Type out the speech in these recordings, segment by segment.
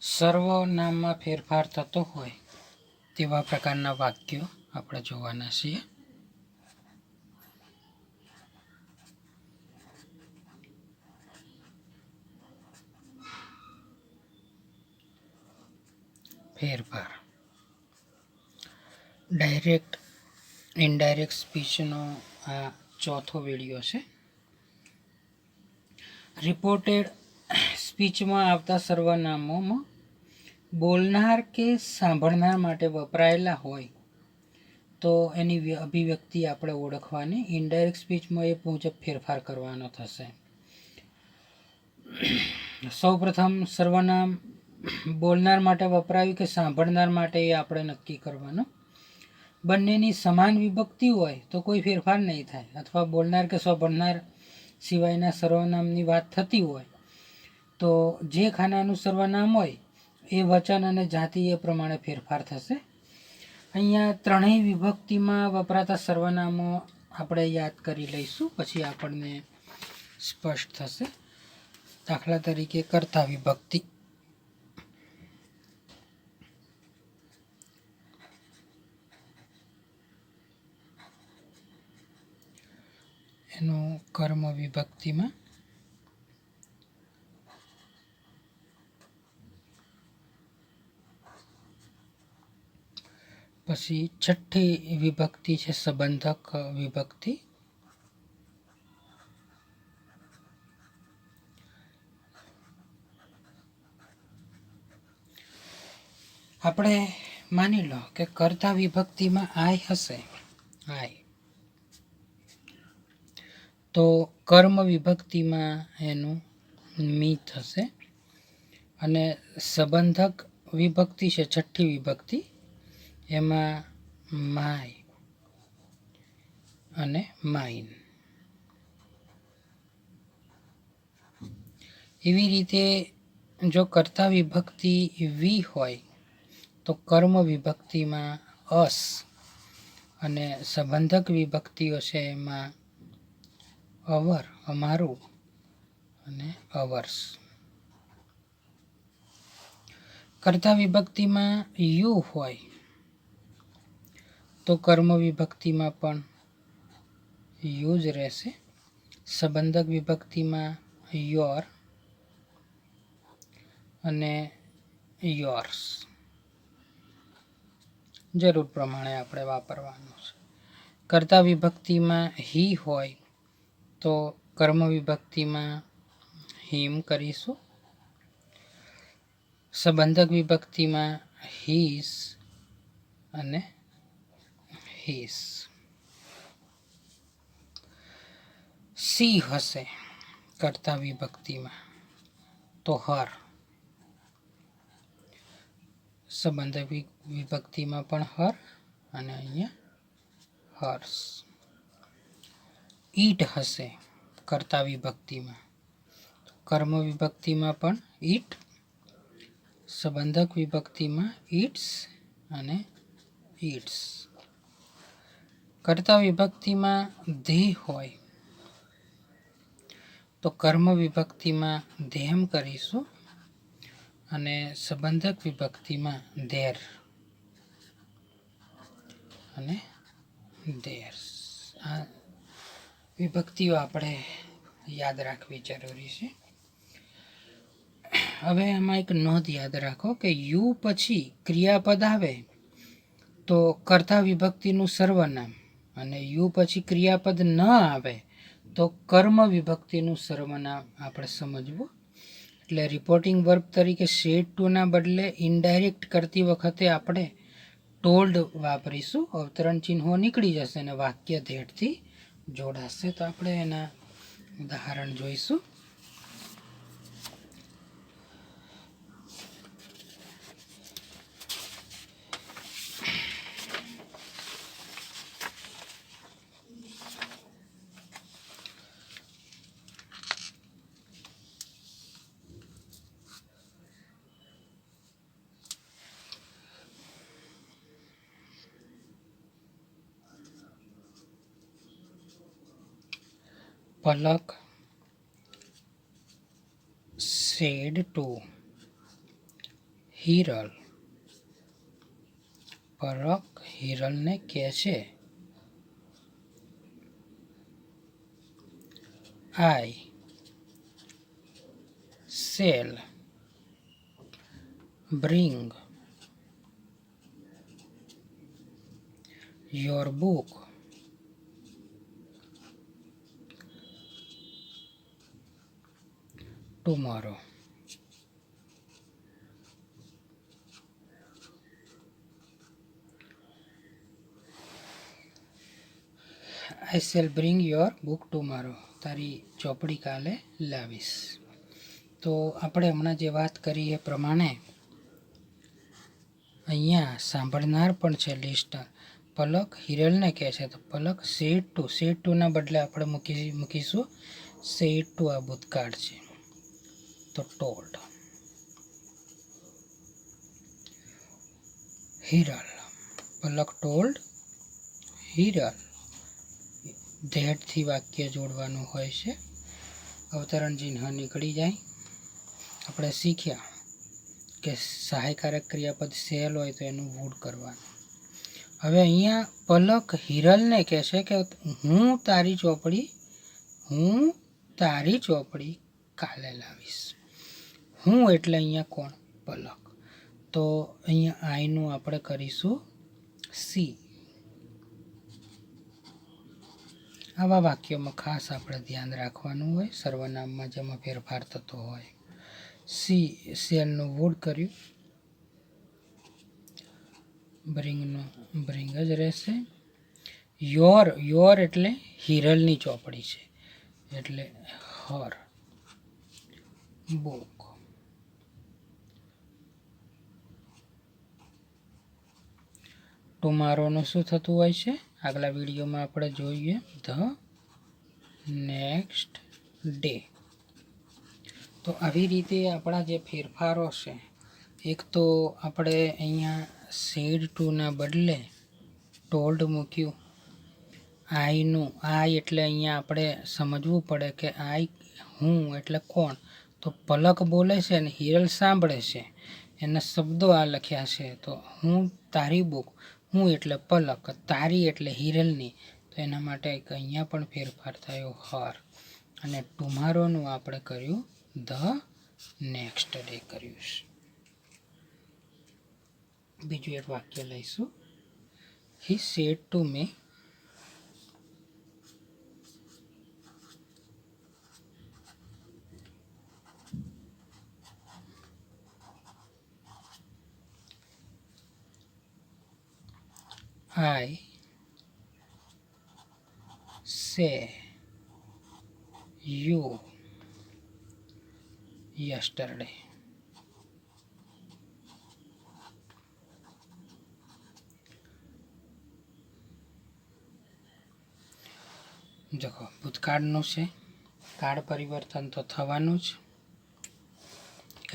સર્વનામમાં ફેરફાર થતો હોય તેવા પ્રકારના વાક્યો આપણે જોવાના છીએ. ફેરફાર ડાયરેક્ટ ઇનડાયરેક્ટ સ્પીચનો આ ચોથો વિડીયો છે. રિપોર્ટેડ સ્પીચમાં આવતા સર્વનામોમાં બોલનાર કે સાંભળનાર માટે વપરાયેલા હોય તો એની અભિવ્યક્તિ આપણે ઓળખવાની. ઇનડાયરેક્ટ સ્પીચમાં એ મુજબ ફેરફાર કરવાનો થશે. સૌપ્રથમ સર્વનામ બોલનાર માટે વપરાયું કે સાંભળનાર માટે એ આપણે નક્કી કરવાનું. બંનેની સમાન વિભક્તિ હોય તો કોઈ ફેરફાર નહીં થાય, અથવા બોલનાર કે સાંભળનાર સિવાયના સર્વનામની વાત થતી હોય તો જે ખાનાનું સર્વનામ હોય એ વચન અને જાતિ એ પ્રમાણે ફેરફાર થશે. અહીંયા ત્રણેય વિભક્તિમાં વપરાતા સર્વનામો આપણે યાદ કરી લઈશું, પછી આપણને સ્પષ્ટ થશે. દાખલા તરીકે કર્તા વિભક્તિ. એનું કર્મ વિભક્તિમાં પછી છઠ્ઠી વિભક્તિ છે સંબંધક વિભક્તિ. આપણે માની લો કે કર્તા વિભક્તિમાં આય હશે, આય, તો કર્મ વિભક્તિમાં એનું મી થશે. અને સંબંધક વિભક્તિ છે છઠ્ઠી વિભક્તિ, એમાં માય અને માઇન. એવી રીતે જો કર્તા વિભક્તિ વી હોય તો કર્મ વિભક્તિમાં અસ, અને સંબંધક વિભક્તિઓ છે એમાં અવર, અમારું અને અવર્સ. કર્તા વિભક્તિમાં યુ હોય તો કર્મ વિભક્તિમાં પણ યુ જ રહેશે. સંબંધક વિભક્તિમાં યોર અને યોર્સ જરૂર પ્રમાણે આપણે વાપરવાનું છે. કર્તા વિભક્તિમાં હી હોય તો કર્મ વિભક્તિમાં હિમ કરીશું. સંબંધક વિભક્તિમાં હીસ અને હીસ. સી હશે કર્તા વિભક્તિમાં તો હર. સંબંધક વિભક્તિમાં પણ હર અને અહીંયા હર્સ. ઈટ હશે કર્તા વિભક્તિમાં, કર્મ વિભક્તિમાં પણ ઈટ, સંબંધક વિભક્તિમાં ઈટ્સ અને ઈટ્સ. કર્તા વિભક્તિમાં ધે હોય તો કર્મ વિભક્તિમાં ધેમ કરીશું, અને સંબંધક વિભક્તિમાં ધેર અને ધેર્સ. આ વિભક્તિઓ આપણે યાદ રાખવી જરૂરી છે. હવે એમાં એક નોંધ યાદ રાખો કે યુ પછી ક્રિયાપદ આવે તો કર્તા વિભક્તિનું સર્વનામ, અને યુ પછી ક્રિયાપદ ન આવે તો કર્મ વિભક્તિનું સર્વનામ આપણે સમજવું. એટલે રિપોર્ટિંગ વર્બ તરીકે સેડ ટુના બદલે ઇનડાયરેક્ટ કરતી વખતે આપણે ટોલ્ડ વાપરીશું. અવતરણ ચિહ્નો નીકળી જશે અને વાક્ય ધેડથી જોડાશે. તો આપણે એના ઉદાહરણ જોઈશું. પલક said to હિરલ. પલક હિરલને કહે છે. I shall bring your book tomorrow. I shall bring your book tomorrow. તારી ચોપડી કાલે લાવીશ. તો આપણે હમણાં જે વાત કરી એ પ્રમાણે અહીંયા સાંભળનાર પણ છે લિસ્ટર. પલક હિરલને કહે છે, તો પલક સેડ ટુના બદલે આપણે મૂકીશું સેડ ટુ. આ ભૂતકાળ છે તો ટોલ્ડ. હિરલ. પલક ટોલ્ડ હિરલ. ધેડથી વાક્ય જોડવાનું હોય છે. અવતરણ ચિહ્ન નીકળી જાય. આપણે શીખ્યા કે સહાયકારક ક્રિયાપદ સેલ હોય તો એનું વુડ કરવાનું. હવે અહીંયા પલક હિરલને કહે છે કે હું તારી ચોપડી કાલે લાવીશ. હું એટલે અહીંયા કોણ? પલક. તો અહીંયા આઈનું આપણે કરીશું સી. આવા વાક્યોમાં ખાસ આપણે ધ્યાન રાખવાનું હોય સર્વનામમાં જેમાં ફેરફાર થતો હોય. સી સેલનું વુડ કર્યું. બ્રિંગ જ રહેશે. યોર એટલે હિરલની ચોપડી છે એટલે હર બુક. ટુમારોનું શું થતું હોય છે? આગલા વિડીયોમાં આપણે જોઈએ ધ નેક્સ્ટ ડે. તો આવી રીતે આપણા જે ફેરફારો છે, એક તો આપણે અહીંયા સેડ ટુના બદલે ટોલ્ડ મૂક્યું. આઈ એટલે અહીંયા આપણે સમજવું પડે કે આઈ હું એટલે કોણ? તો પલક બોલે છે અને હિરલ સાંભળે છે. એના શબ્દો આ લખ્યા છે. તો હું તારી બુક, હું એટલે પલક, તારી એટલે હિરલની. તો એના માટે અહીંયા પણ ફેરફાર થયો હર. અને ટુમારોનું આપણે કર્યું ધ નેક્સ્ટ ડે કર્યું છે. બીજું એક વાક્ય લઈશું. He said to me I say you yesterday. देखो ભૂતકાળનું છે. કાળ પરિવર્તન તો થવાનું જ.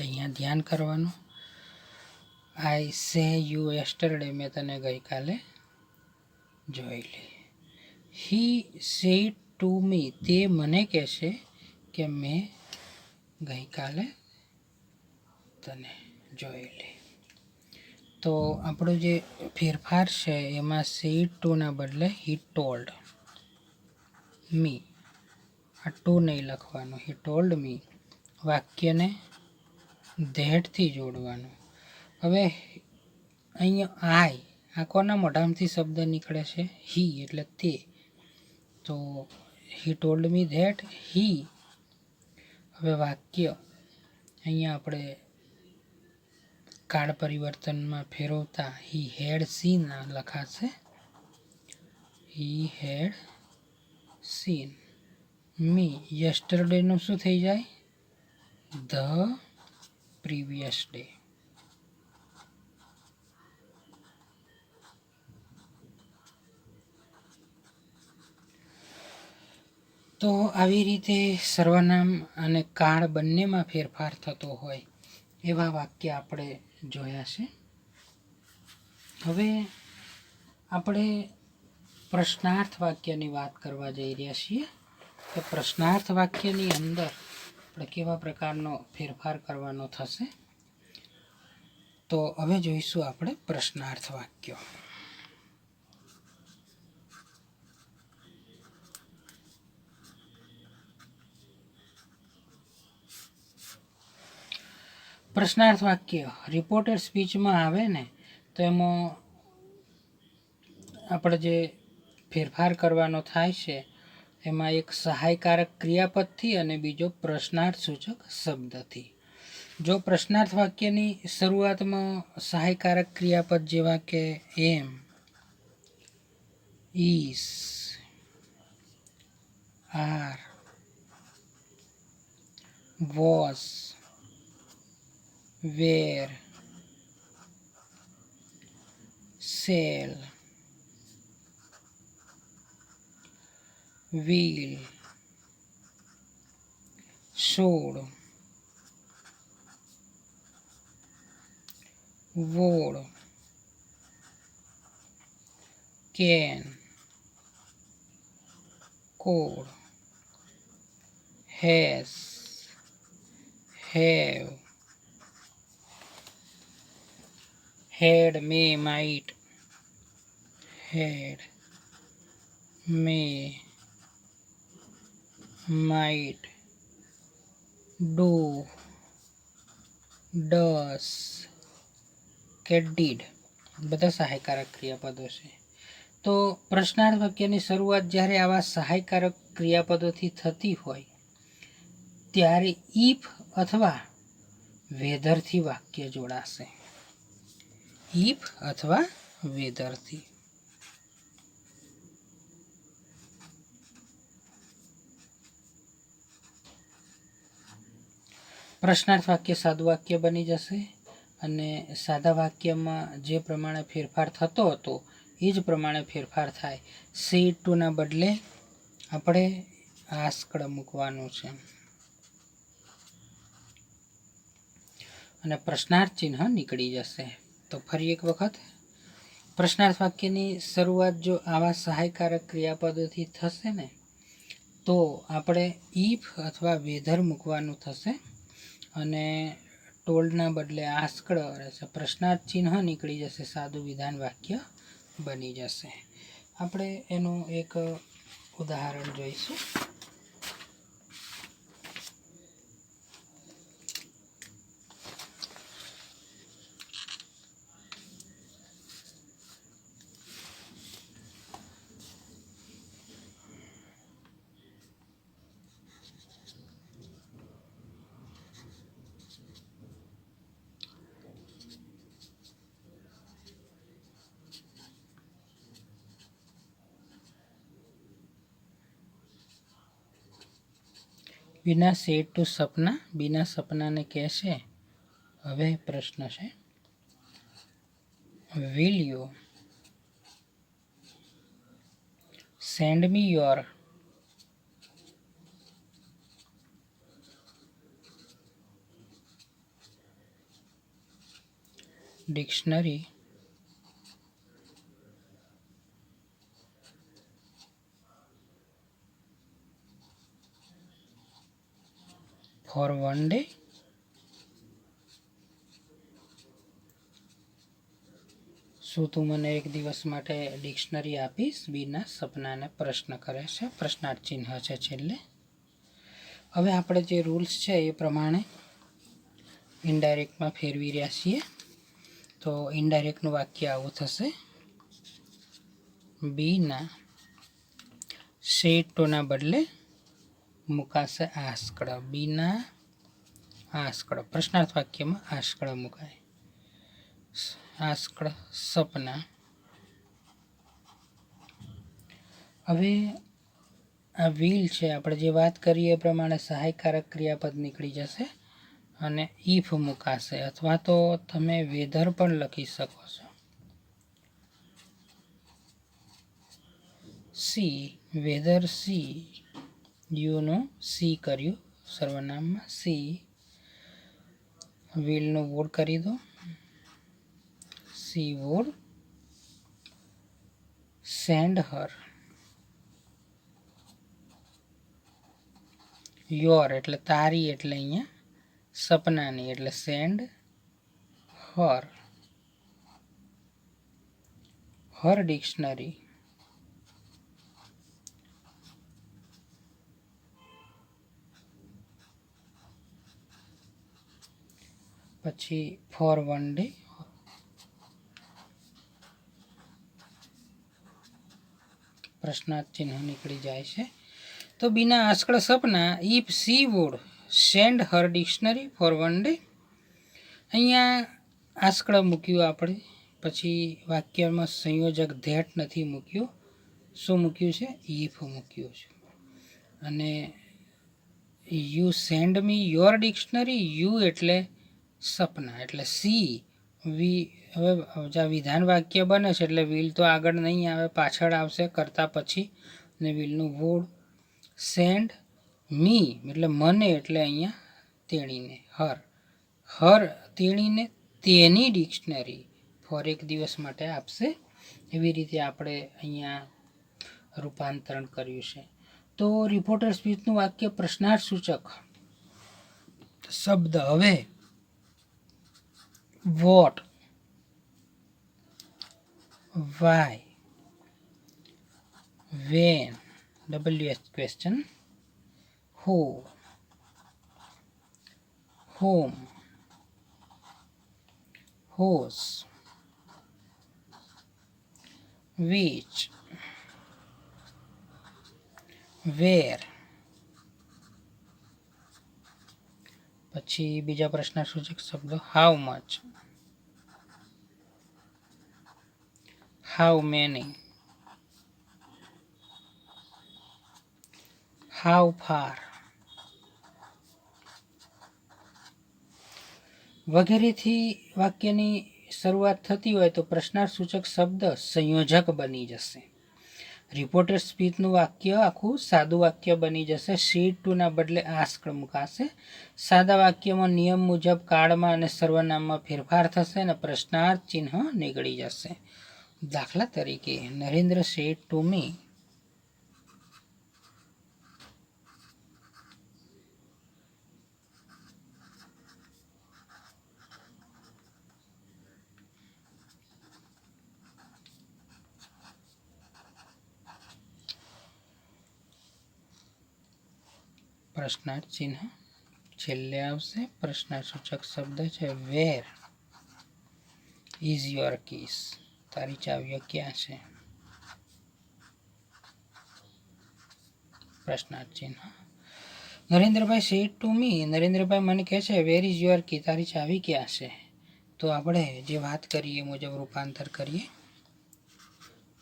અહીંયા ધ્યાન કરવાનું. આઈ સે યુ yesterday, મેં તને ગઈકાલે જોઈ લી. હી સેડ ટુ મી, તે મને કહેશે કે મેં ગઈકાલે તને જોઈ લી. તો આપણો જે ફેરફાર છે એમાં સેડ ટુના બદલે હી ટોલ્ડ મી. આ ટુ નહીં લખવાનું, હી ટોલ્ડ મી. વાક્યને ધેડથી જોડવાનું. હવે અહીંયા આઈ, આ કોના મોઢામાંથી શબ્દ નીકળે છે? હી એટલે તે. તો હી ટોલ્ડ મી ધેટ હી. હવે વાક્ય અહીંયા આપણે કાળ પરિવર્તનમાં ફેરવતા હી હેડ સીન લખાશે. હી હેડ સીન મી. યસ્ટરડેનું શું થઈ જાય? The previous day. તો આવી રીતે સર્વનામ અને કાળ બંનેમાં ફેરફાર થતો હોય એવા વાક્ય આપણે જોયા છે. હવે આપણે પ્રશ્નાર્થ વાક્યની વાત કરવા જઈ રહ્યા છીએ કે પ્રશ્નાર્થ વાક્યની અંદર આપણે કેવા પ્રકારનો ફેરફાર કરવાનો થશે. તો હવે જોઈશું આપણે પ્રશ્નાર્થ વાક્યો. પ્રશ્નાર્થ વાક્ય રિપોર્ટેડ સ્પીચમાં આવે ને તો એમાં આપણે જે ફેરફાર કરવાનો થાય છે એમાં એક સહાયકારક ક્રિયાપદથી અને બીજો પ્રશ્નાર્થ સૂચક શબ્દથી. જો પ્રશ્નાર્થ વાક્યની શરૂઆતમાં સહાયકારક ક્રિયાપદ જેવા કે am, is, are, was, were, shall, will, should, would, can, could, has, have, had, may, might, had, may, might, do, does કે did બધા સહાયકારક ક્રિયાપદો છે. તો પ્રશ્નાર્થ વાક્યની શરૂઆત જ્યારે આવા સહાયકારક ક્રિયાપદોથી થતી હોય ત્યારે ઇફ અથવા વેધરથી વાક્ય જોડાશે. ઇફ અથવા વેધરથી. પ્રશ્નાર્થ વાક્ય સાદું વાક્ય બની જશે અને સાદા વાક્યમાં જે પ્રમાણે ફેરફાર થતો હતો એ જ પ્રમાણે ફેરફાર થાય. સેડ ટુના બદલે આપણે આસ્કડ મૂકવાનું છે અને પ્રશ્નાર્થ ચિહ્ન નીકળી જશે. તો ફરી એક વખત પ્રશ્નાર્થ વાક્યની શરૂઆત જો આવા સહાયકારક ક્રિયાપદોથી થશે ને તો આપણે ઇફ અથવા વેધર મૂકવાનું થશે અને ટોલ્ડના બદલે આસ્કડ રહેશે. પ્રશ્નાર્થ ચિહ્ન નીકળી જશે, સાદું વિધાન વાક્ય બની જશે. આપણે એનું એક ઉદાહરણ જોઈશું. બીના સેડ ટુ સપના. બીના સપનાને કહેશે, હવે પ્રશ્ન છે, will you send me your dictionary for one day? શું તું મને એક દિવસ માટે ડિક્શનરી આપીશ? બીના સપનાને પ્રશ્ન કરે છે, પ્રશ્નાર્થ ચિહ્ન છે છેલ્લે. હવે આપણે જે રૂલ્સ છે એ પ્રમાણે ઇનડાયરેક્ટમાં ફેરવી રહ્યા છીએ. તો ઇનડાયરેક્ટનું વાક્ય આવું થશે, બીના સેડ ટુના બદલે મુકાશે આસ્કડ. બીના આસ્કડ. પ્રશ્નાર્થ વાક્યમાં આસ્કડ મુકાય. આસ્કડ સપના. હવે આ વિલ છે, આપણે જે વાત કરીએ એ પ્રમાણે સહાયકારક ક્રિયાપદ નીકળી જશે અને ઇફ મુકાશે, અથવા તો તમે વેધર પણ લખી શકો છો. સી, વેધર સી, યુનું સી કર્યું સર્વનામમાં, સી વિલનું વોડ કરી દો, she would send her your, એટલે તારી, એટલે અહીંયા સપનાની, એટલે સેન્ડ હર હર ડિક્શનરી. પછી ફોર 1 day. પ્રશ્નાર્થ ચિહ્ન નીકળી જાય છે. તો બિના આસ્કળ સપના if she would send her dictionary for 1 day. અહીંયા આસ્કળ મૂક્યું આપણે, પછી વાક્યમાં સંયોજક ધેટ નથી મૂક્યું. શું મૂક્યું છે? ઇફ મૂક્યું છે. અને you send me your dictionary. You એટલે સપના, એટલે સી વી. હવે જ્યાં વિધાન વાક્ય બને છે એટલે વિલ તો આગળ નહીં આવે, પાછળ આવશે કરતા પછી. અને વિલનું વુડ. સેન્ડ મી એટલે મને, એટલે અહીંયા તેણીને હર. હર તેણીને તેની ડિક્શનરી ફોર 1 દિવસ માટે આપશે. એવી રીતે આપણે અહીંયા રૂપાંતરણ કર્યું છે. તો રિપોર્ટર સ્પીચનું વાક્ય પ્રશ્નાર્થ સૂચક શબ્દ હવે what, why, when WH question, who, whom, whose, which, where. પછી બીજા પ્રશ્નાર્થ સૂચક શબ્દો how much, how many, how far વગેરેથી વાક્યની શરૂઆત થતી હોય તો પ્રશ્નાર્થ સૂચક શબ્દ સંયોજક બની જશે. રિપોર્ટર સ્પીચનું વાક્ય આખું સાદું વાક્ય બની જશે. શીટ 2 ના બદલે આસ્કળ મુકાશે. સાદા વાક્યમાં નિયમ મુજબ કાળમાં અને સર્વનામમાં ફેરફાર થશે અને પ્રશ્નાર્થ ચિહ્ન નીકળી જશે. દાખલા તરીકે નરેન્દ્ર સેડ ટુ મી. પ્રશ્નાર્થ ચિહ્ન છેલ્લે આવશે. પ્રશ્નાર્થ સૂચક શબ્દ છે વેર ઇઝ યોર કીસ. તારી ચાવીઓ ક્યાં છે? પ્રશ્નાર્થ ચિહ્ન. Narendrabhai said to me. Narendrabhai મને કહે છે વેર ઇઝ યોર કી, તારી ચાવી ક્યાં છે? તો આપણે જે વાત કરીએ એ મુજબ રૂપાંતર કરીએ.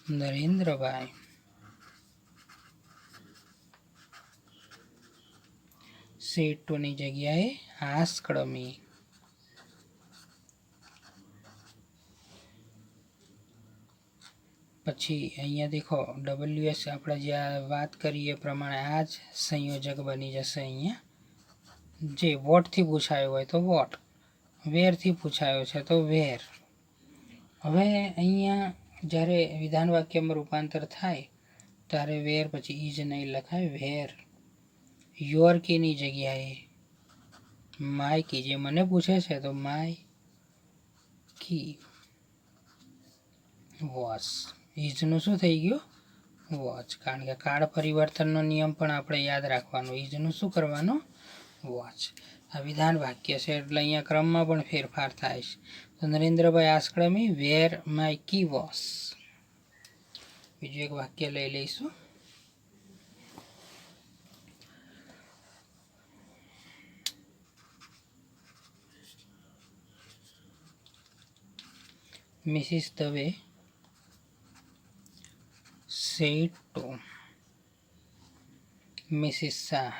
નરેન્દ્રભાઈ સેડ ટુ ની જગ્યાએ આસ્કડ મી. પછી અહીંયા દેખો WH આપણે જે વાત કરીએ એ પ્રમાણે આ જ સંયોજક બની જશે. અહીંયા જે વોટથી પૂછાયો હોય તો વોટ, વેરથી પૂછાયો છે તો વેર. હવે અહીંયા જ્યારે વિધાન વાક્યમાં રૂપાંતર થાય ત્યારે વેર પછી ઇજ નહીં લખાય, વેર. યોર કીની જગ્યાએ માય કી. જે મને પૂછે છે તો માય કી વોચ. ઇજનું શું થઈ ગયું? વોચ. કારણ કે કાળ પરિવર્તનનો નિયમ પણ આપણે યાદ રાખવાનો. ઇજનું શું કરવાનું? વોચ. આ વિધાન વાક્ય છે એટલે અહીંયા ક્રમમાં પણ ફેરફાર થાય છે. તો નરેન્દ્રભાઈ asked me where my key watch. બીજું એક વાક્ય લઈ લઈશું. Mrs Dave said to Mrs. Shah.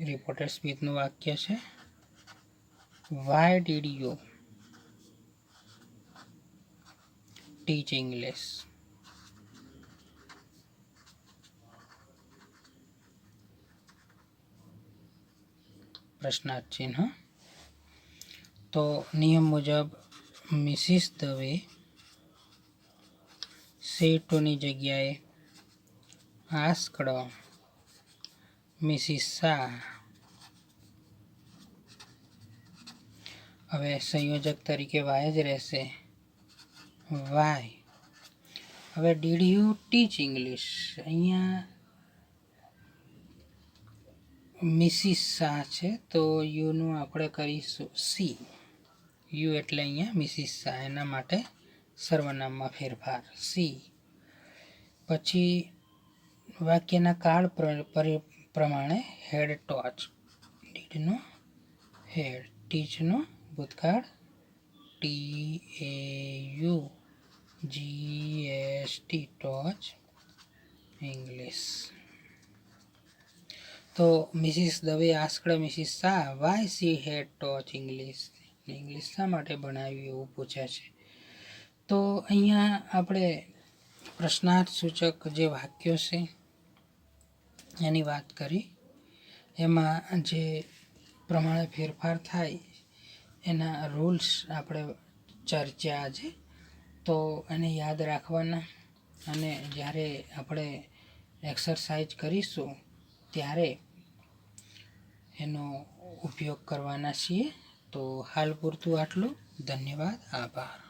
Reporter સ્પીચનું વાક્ય છે why did you teach English. પ્રશ્નાર્થ ચિહ્ન. તો નિયમ મુજબ મિસિસ દવે સેડ ટુ ની જગ્યાએ આસ્કડ મિસિસ શાહ હવે સંયોજક તરીકે વાય જ રહેશે, વાય. હવે ડીડ યુ ટીચ ઇંગ્લિશ, અહીંયા મિસિસ શાહ છે તો યુનું આપણે કરીશું સી. યુ એટલે અહીંયા મિસિસ શાહ, એના માટે સર્વનામમાં ફેરફાર સી. પછી વાક્યના કાળ પ્રમાણે હેડ ટોચ, ડીડનો હેડ, ટીચનો ભૂતકાળ TAUGST ટોચ ઇંગ્લિશ. તો Mrs Dave asked Mrs Shah why she had taught English, English શા માટે ભણાવ્યું એવું પૂછે છે. તો અહીંયા આપણે પ્રશ્નાર્થ સૂચક જે વાક્યો છે એની વાત કરી, એમાં જે પ્રમાણે ફેરફાર થાય એના રૂલ્સ આપણે ચર્ચા આજે. તો એને યાદ રાખવાના, અને જ્યારે આપણે એક્સરસાઇઝ કરીશું ત્યારે એનો ઉપયોગ કરવાના છીએ. તો હાલ પૂરતું આટલું. ધન્યવાદ, આભાર.